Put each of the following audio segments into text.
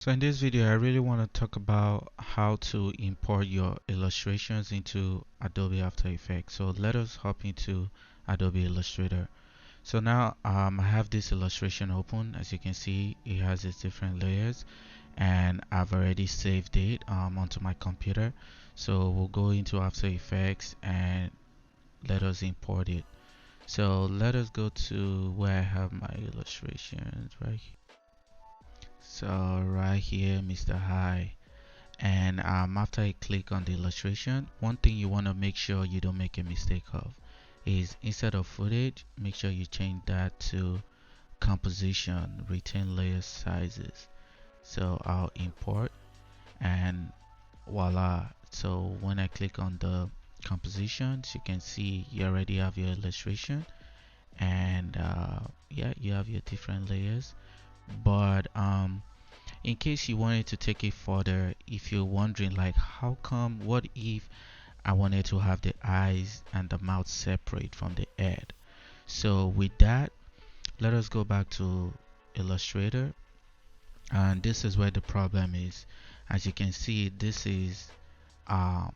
So in this video, I really want to talk about how to import your illustrations into Adobe After Effects. So let us hop into Adobe Illustrator. So now I have this illustration open. As you can see, it has its different layers and I've already saved it onto my computer. So we'll go into After Effects and let us import it. So let us go to where I have my illustrations right here. So right here, Mr. High. And after I click on the illustration, one thing you want to make sure you don't make a mistake of is instead of footage, make sure you change that to composition, retain layer sizes. So I'll import and voila. So when I click on the compositions, you can see you already have your illustration and yeah, you have your different layers. But in case you wanted to take it further, if you're wondering like how come, what if I wanted to have the eyes and the mouth separate from the head? So with that, let us go back to Illustrator, and this is where the problem is. As you can see, this is uh,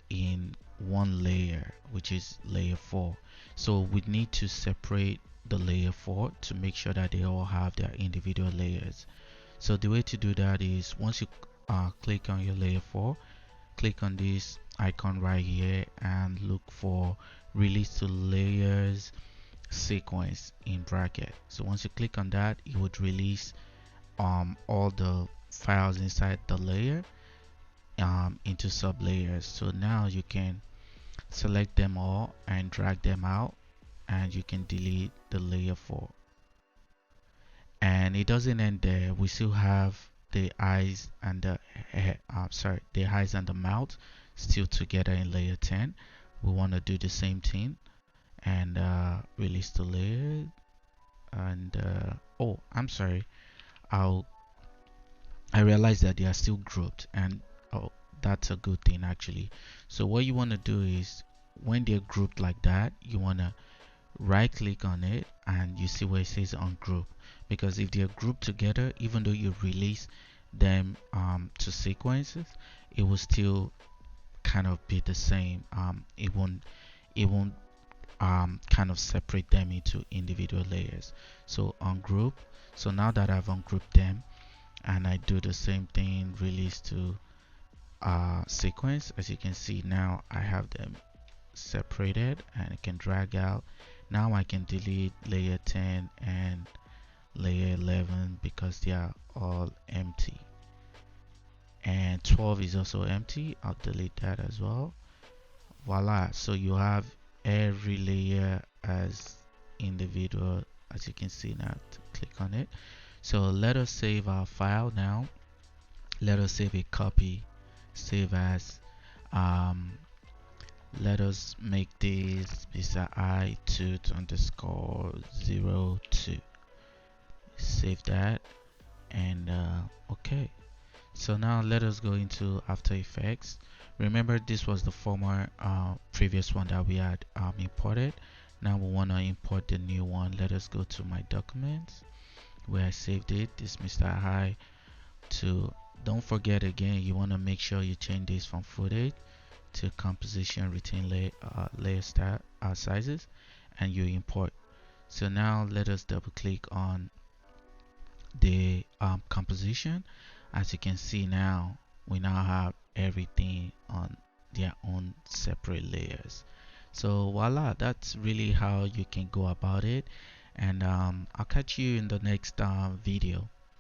in one layer, which is layer 4. So we need to separate the layer 4 to make sure that they all have their individual layers. So the way to do that is once you click on your layer 4, click on this icon right here and look for release to layers sequence in bracket. So once you click on that, it would release all the files inside the layer into sub layers. So now you can select them all and drag them out, and you can delete the layer 4. And it doesn't end there. We still have the eyes and the the eyes and the mouth still together in layer 10. We want to do the same thing and release the layer. And oh, I'm sorry, I'll I realized that they are still grouped, and oh, that's a good thing actually. So what you want to do is when they're grouped like that, you want to right click on it and you see where it says ungroup, because if they're grouped together, even though you release them to sequences, it will still kind of be the same. It won't kind of separate them into individual layers. So ungroup. So now that I've ungrouped them and I do the same thing, release to sequence, as you can see now I have them separated and I can drag out. Now I can delete layer 10 and layer 11 because they are all empty, and 12 is also empty. I'll delete that as well. Voila, so you have every layer as individual, as you can see now. Click on it. So let us save our file now. Let us save a copy, save as. Let us make this visa I tooth underscore 02. Save that and okay. So now let us go into After Effects. Remember, this was the former previous one that we had imported. Now we want to import the new one. Let us go to my documents where I saved it. This Mr. High to, don't forget again, you want to make sure you change this from footage to composition, retain layer sizes, and you import. So now let us double click on the composition. As you can see now, we now have everything on their own separate layers. So voila, that's really how you can go about it. And I'll catch you in the next video.